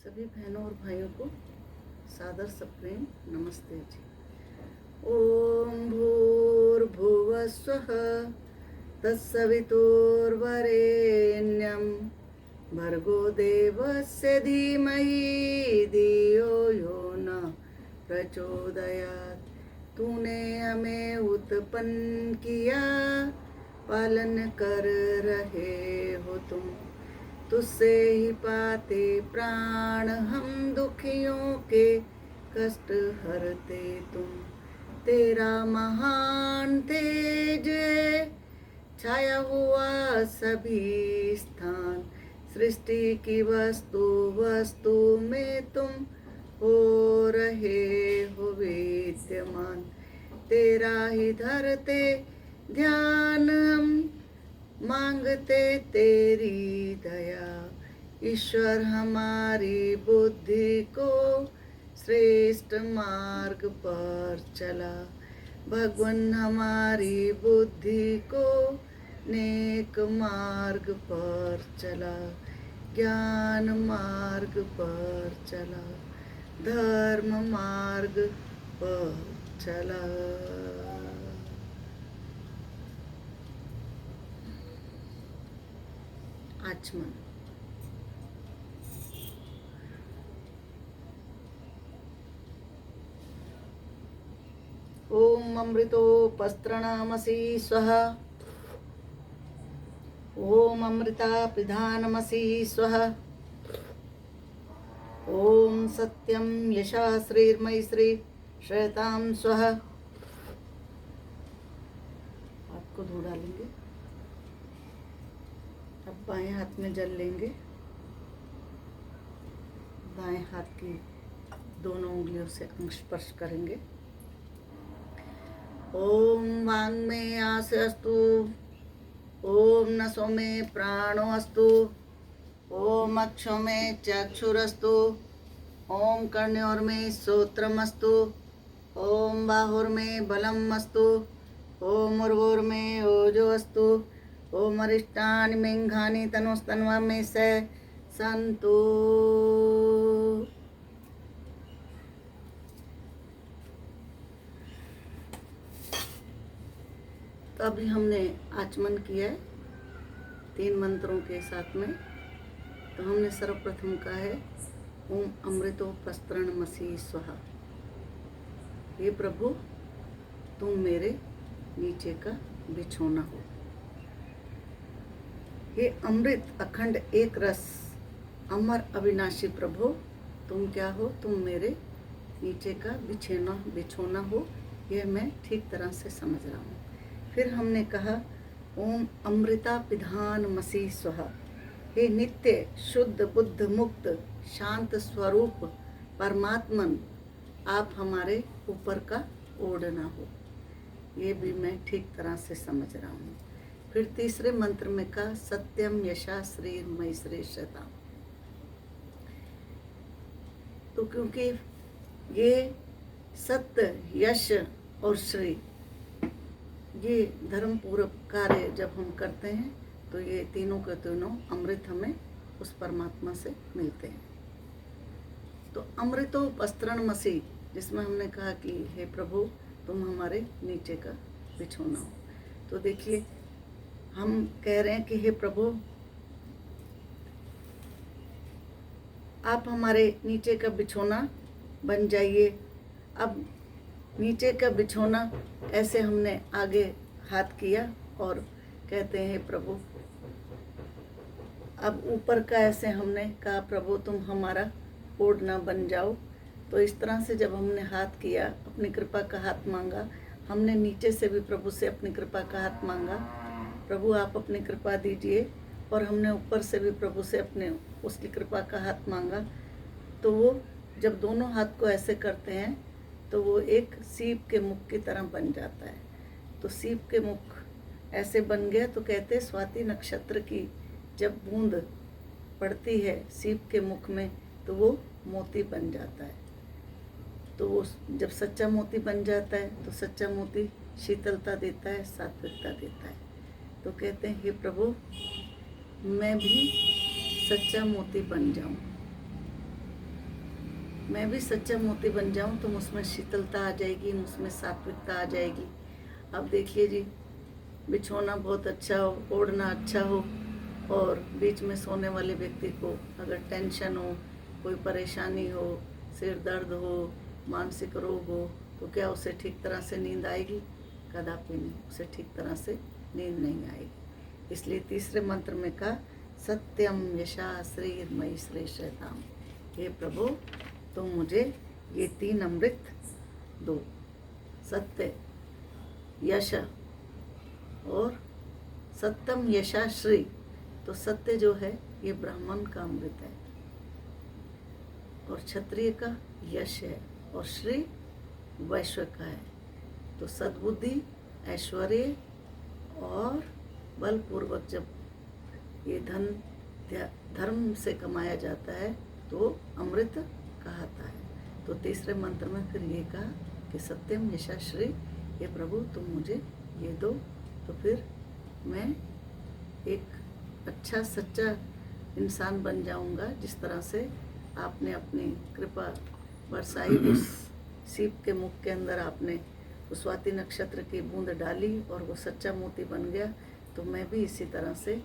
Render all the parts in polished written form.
सभी बहनों और भाइयों को सादर सप्रेम नमस्ते जी। ओम भूर्भुवः स्वः तत्सवितुर्वरेण्यं भर्गो देवस्य धीमहि धियो यो न प्रचोदयात्। तूने हमें उत्पन्न किया, पालन कर रहे हो तुम, तुझसे ही पाते प्राण हम, दुखियों के कष्ट हरते तुम। तेरा महान तेज छाया हुआ सभी स्थान, सृष्टि की वस्तु वस्तु में तुम हो रहे हो विद्यमान। तेरा ही धरते ध्यान हम, मांगते तेरी दया। ईश्वर हमारी बुद्धि को श्रेष्ठ मार्ग पर चला, भगवान हमारी बुद्धि को नेक मार्ग पर चला, ज्ञान मार्ग पर चला, धर्म मार्ग पर चला। आचमन। ओम अमृतोपस्त्रणामसि स्वः। ओम अमृता पिधानमसि स्वः। ओम सत्यम यशः श्रीर्मैश्री श्रेतां स्वः। आपको धो डालेंगे। अब बाएं हाथ में जल लेंगे, दाएं हाथ की दोनों उंगलियों से अंग स्पर्श करेंगे। ओम वांग में आस अस्तु, ओम नसों में प्राणो अस्तु, ओम अक्षों में चक्षुरस्तु, ओम कर्णयोर में श्रोत्रमस्तु, ओम बाहुर में बलम अस्तु, ओम उर्वोर में ओजो अस्तु, ओम अरिष्टानि मेघानि तनुस्तन्वा में से संतु। तो अभी हमने आचमन किया है 3 मंत्रों के साथ में। तो हमने सर्वप्रथम कहा है ओम अमृतोपस्त्रणमसि स्वाहा। हे प्रभु, तुम मेरे नीचे का बिछोना हो। हे अमृत अखंड एक रस अमर अविनाशी प्रभु, तुम क्या हो? तुम मेरे नीचे का बिछोना हो। यह मैं ठीक तरह से समझ रहा हूँ। फिर हमने कहा ओम अमृता पिधानमसि स्वाहा। हे नित्य शुद्ध बुद्ध मुक्त शांत स्वरूप परमात्मन, आप हमारे ऊपर का ओढ़ना हो। ये भी मैं ठीक तरह से समझ रहा हूँ। फिर तीसरे मंत्र में कहा सत्यम यशा श्रीर्मयि श्रेष्ठता। तो क्योंकि ये सत्य यश और श्री, ये धर्म पूर्व कार्य जब हम करते हैं तो ये तीनों के तीनों अमृत हमें उस परमात्मा से मिलते हैं। तो अमृतोपस्त्रणमसि, जिसमें हमने कहा कि हे प्रभु, तुम हमारे नीचे का बिछोना हो। तो देखिए, हम कह रहे हैं कि हे प्रभु, आप हमारे नीचे का बिछोना बन जाइए। अब नीचे का बिछोना ऐसे हमने आगे हाथ किया और कहते हैं प्रभु। अब ऊपर का ऐसे हमने कहा प्रभु, तुम हमारा ओढ़ना बन जाओ। तो इस तरह से जब हमने हाथ किया, अपनी कृपा का हाथ मांगा, हमने नीचे से भी प्रभु से अपनी कृपा का हाथ मांगा, प्रभु आप अपनी कृपा दीजिए। और हमने ऊपर से भी प्रभु से अपने उसकी कृपा का हाथ मांगा। तो वो जब दोनों हाथ को ऐसे करते हैं तो वो एक सीप के मुख की तरह बन जाता है। तो सीप के मुख ऐसे बन गया। तो कहते हैं स्वाति नक्षत्र की जब बूंद पड़ती है सीप के मुख में तो वो मोती बन जाता है। तो वो जब सच्चा मोती बन जाता है तो सच्चा मोती शीतलता देता है, सात्विकता देता है। तो कहते हैं हे प्रभु, मैं भी सच्चा मोती बन जाऊं। मैं भी सच्चा मोती बन जाऊं तो मुझमें शीतलता आ जाएगी, मुझमें सात्विकता आ जाएगी। अब देखिए जी, बिछोना बहुत अच्छा हो, ओढ़ना अच्छा हो, और बीच में सोने वाले व्यक्ति को अगर टेंशन हो, कोई परेशानी हो, सिर दर्द हो, मानसिक रोग हो, तो क्या उसे ठीक तरह से नींद आएगी? कदापि नहीं, उसे ठीक तरह से नींद नहीं आएगी। इसलिए तीसरे मंत्र में कहा, सत्यम यशा श्रीर्मयि श्रेष्ठताम। हे प्रभु, तुम मुझे ये 3 अमृत दो, सत्य, यश और सत्यम यशा श्री। तो सत्य जो है ये ब्राह्मण का अमृत है, और क्षत्रिय का यश है, और श्री वैश्य का है। तो सद्बुद्धि, ऐश्वर्य और बलपूर्वक जब ये धन धर्म से कमाया जाता है तो अमृत कहता है। तो तीसरे मंत्र में फिर ये कहा कि सत्यम यशा श्री, ये प्रभु तुम मुझे ये दो, तो फिर मैं एक अच्छा सच्चा इंसान बन जाऊंगा। जिस तरह से आपने अपनी कृपा बरसाई, उस सीप के मुख के अंदर आपने उस स्वाति नक्षत्र की बूंद डाली और वो सच्चा मोती बन गया, तो मैं भी इसी तरह से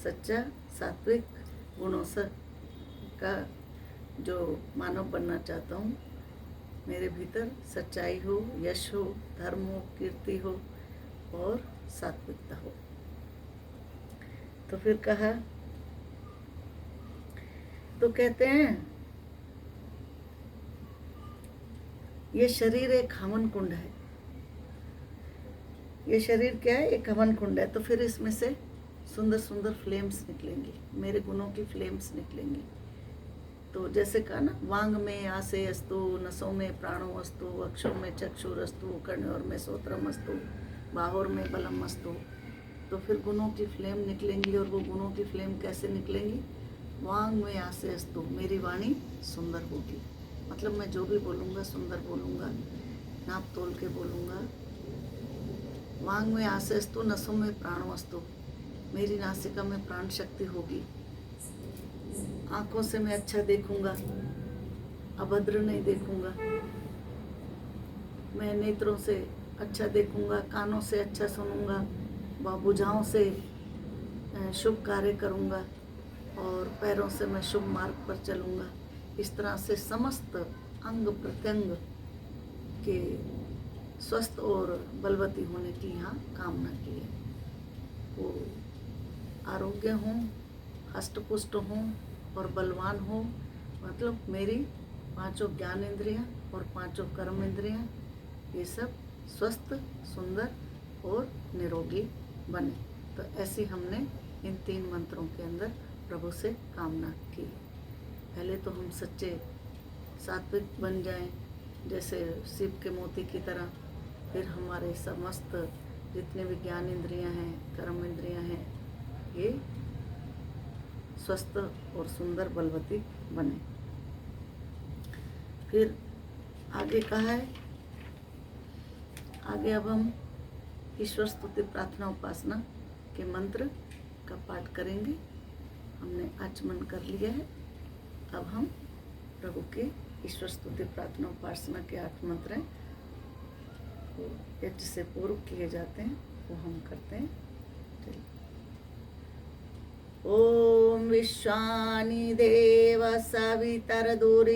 सच्चा सात्विक गुणों से का जो मानव बनना चाहता हूँ। मेरे भीतर सच्चाई हो, यश हो, धर्म हो, कीर्ति हो और सात्विकता हो। तो फिर कहा, तो कहते हैं ये शरीर एक हवन कुंड है। ये शरीर क्या है? एक हवन कुंड है। तो फिर इसमें से सुंदर सुंदर फ्लेम्स निकलेंगी, मेरे गुणों की फ्लेम्स निकलेंगी। तो जैसे कहा ना, वांग में आसे अस्तु, नसों में प्राणो अस्तु, अक्षों में चक्षुरस्तु, कर्णोर में श्रोत्रम अस्तु, बाहोर में बलम अस्तु। तो फिर गुणों की फ्लेम निकलेंगी। और वो गुणों की फ्लेम कैसे निकलेंगी? वांग में आसे अस्तु, मेरी वाणी सुंदर होगी, मतलब मैं जो भी बोलूँगा सुंदर बोलूँगा, नाप तोल के बोलूँगा। वांग में आसे अस्तु, नसों में प्राणो अस्तु, मेरी नासिका में प्राण शक्ति होगी। आँखों से मैं अच्छा देखूंगा, अभद्र नहीं देखूंगा। मैं नेत्रों से अच्छा देखूंगा, कानों से अच्छा सुनूंगा, भुजाओं से शुभ कार्य करूंगा, और पैरों से मैं शुभ मार्ग पर चलूंगा। इस तरह से समस्त अंग प्रत्यंग के स्वस्थ और बलवती होने की यहाँ कामना की है। वो आरोग्य हों, हष्टपुष्ट हों और बलवान हो, मतलब मेरी 5 ज्ञान इंद्रियाँ और 5 कर्म इंद्रियाँ ये सब स्वस्थ, सुंदर और निरोगी बने। तो ऐसी हमने इन 3 मंत्रों के अंदर प्रभु से कामना की। पहले तो हम सच्चे सात्विक बन जाएं, जैसे सीप के मोती की तरह। फिर हमारे समस्त जितने भी ज्ञान इंद्रियाँ हैं, कर्म इंद्रियाँ हैं, ये स्वस्थ और सुंदर बलवती बने। फिर आगे कहा है, आगे अब हम ईश्वर स्तुति प्रार्थना उपासना के मंत्र का पाठ करेंगे। हमने आचमन कर लिया है। अब हम प्रभु के ईश्वर स्तुति प्रार्थना उपासना के 8 मंत्र हैं, वो यज्ञ से पूर्व किए जाते हैं, वो हम करते हैं। चलिए। ओम विश्वानि देव सवितरदुरितानि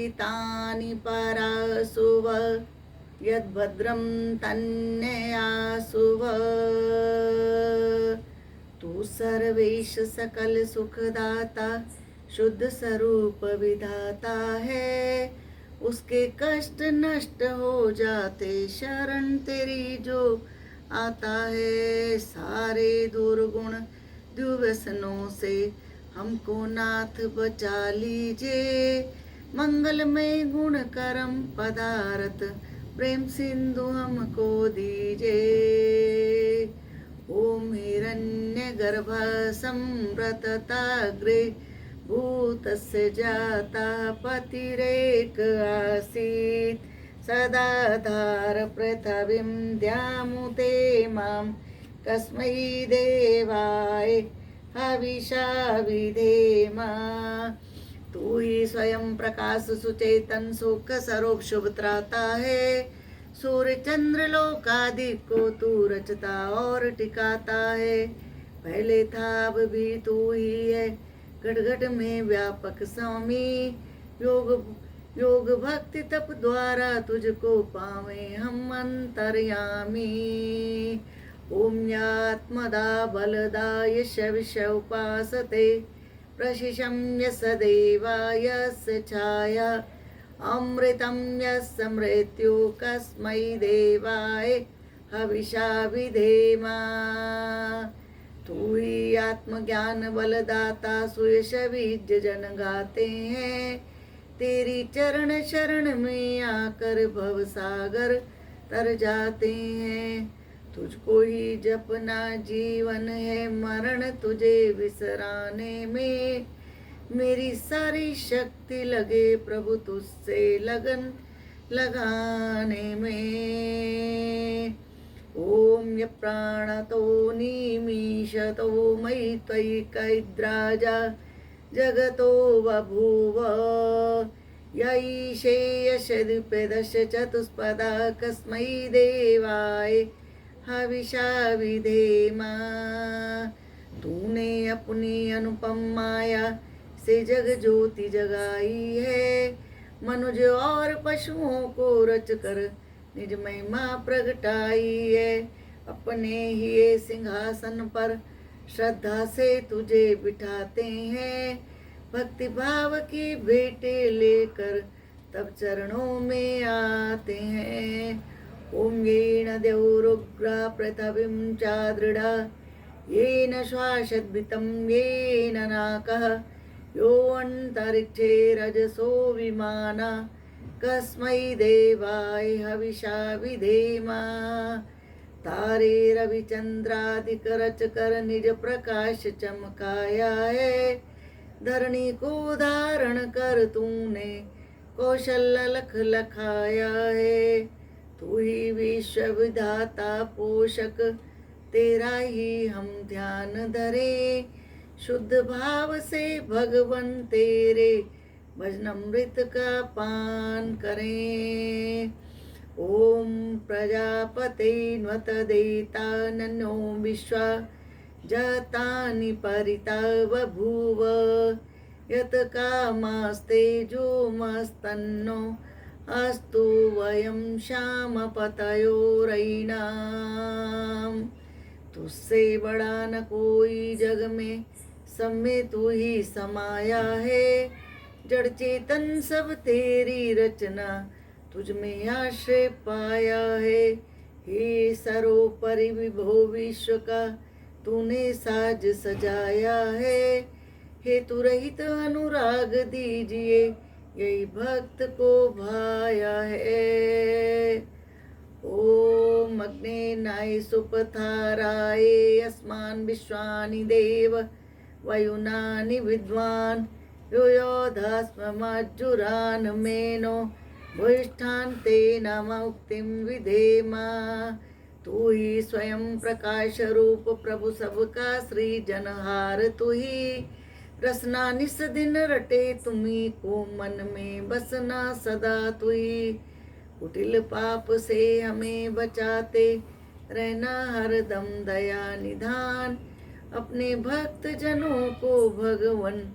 परासुव, यद्भद्रं तन्नयासुव। तू सर्वेश सकल सुखदाता, शुद्ध स्वरूप विधाता है। उसके कष्ट नष्ट हो जाते, शरण तेरी जो आता है। सारे दुर्गुण दुर्व्यसनों से हमको नाथ बचा लीजिए। मंगलमय गुण कर्म पदार्थ प्रेम सिंधु हमको दीजिए। ओम हिरण्य गर्भ संवृतताग्रे, भूतस्य जाता पतिरेक आसीत्। सदाधार पृथिवीं द्यामुते मां, कस्मै देवाय हविषा विधेम। तू ही स्वयं प्रकाश सुचेतन सुख स्वरूप शुभ त्राता है। सूर्य चंद्र लोकादि को तू रचता और टिकाता है। पहले था अब भी तू ही है, घट घट में व्यापक स्वामी। योग योग भक्ति तप द्वारा तुझको पावे हम अंतर्यामी। ओम यात्मदा बलदा यश विष उपासते, प्रशिशं सदैवा यस्य छाया। अमृतं यस्य मृत्यु कस्मै देवाय हविषा विधेमा। तू ही आत्मज्ञान बलदाता सुयश बीज जन गाते हैं। तेरी चरण शरण में आकर भव सागर तर जाते हैं। तुझको ही जपना जीवन है, मरण तुझे विसराने में। मेरी सारी शक्ति लगे प्रभु तुझसे लगन लगाने में। ओम य प्राणतो निमीशतो मयि त्वयि कैद्राजा जगतो बभूव। यैषे यशदुपदश चतुष्पदा कस्मै देवाय हविषा विधेमा। तूने अपनी अनुपम माया से जग ज्योति जगाई है। मनुज और पशुओं को रच कर निज महिमा प्रगटाई है। अपने ही सिंहासन पर श्रद्धा से तुझे बिठाते हैं। भक्ति भाव की भेंटे लेकर तब चरणों में आते हैं। ओम येन देवरुग्रा पृथिवीं चादृढा, येन श्वासद्भितं येन नाकः, योऽन्तरिक्षे रजसो विमाना, कस्मै देवाय हविषा विधेमा। तारे रविचंद्रादिक रच कर निज प्रकाश चमकाया है। धरणी को धारण कर तूने कौशल लख लखाया है। तू ही विश्व विधाता पोषक, तेरा ही हम ध्यान धरे। शुद्ध भाव से भगवन तेरे भजनामृत का पान करें। ओम प्रजापते न्वत देता नन्यो विश्वा, जातानि परिता बभूव। यत कामास्ते जो मस्तन्नो, अस्तु वयं श्यामपतयो रैणाम। तुझसे बड़ा न कोई जग में, सब में तू ही समाया है। जड़ चेतन सब तेरी रचना, तुझ में आश्रय पाया है। हे सर्वोपरि विभो विश्व का, तूने साज सजाया है। हेतु रहित अनुराग दीजिए, यही भक्त को भाया है। ओम अग्नेनाय सुपथाराय अस्मान् विश्वानि देव वयुनानि विद्वान्। योयोधास्मज्जुरान् मेनो भूयिष्ठान् ते नम उक्तिं विधेमा। तू ही स्वयं प्रकाश रूप प्रभु सबका सृजनहार। तू ही रसना निस दिन रटे, तुम्ही को मन में बसना सदा। तू ही कुटिल पाप से हमें बचाते, रहना हरदम दया निधान। अपने भक्त जनों को भगवन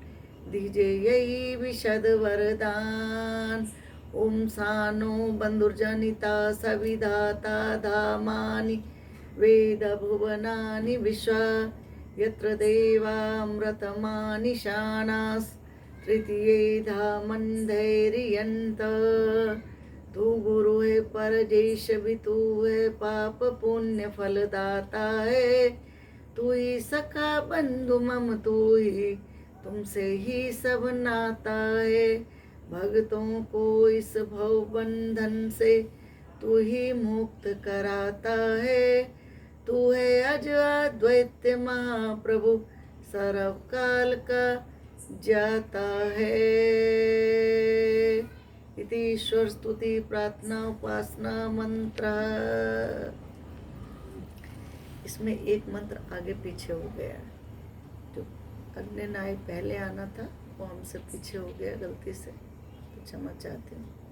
दीजे यही विशद वरदान। ओम सानो बंधुर्जनिता सविधाता धामानि वेद भुवनानि विश्वा। यत्र देवामृतमानि शानास्, तृतीये धामन् धैर्यन्त। तू गुरु है परजेश भी, तू है पाप पुण्य फलदाता है। तू ही सखा बंधु मम, तू ही तुमसे ही सब नाता है। भक्तों को इस भव बंधन से तू ही मुक्त कराता है। तू है अज अद्वैत महाप्रभु, सर्वकाल का जाता है। इति ईश्वर स्तुति प्रार्थना उपासना मंत्र। इसमें एक मंत्र आगे पीछे हो गया, जो अग्निनाय पहले आना था हमसे पीछे हो गया गलती से, तो क्षमा चाहती हूँ।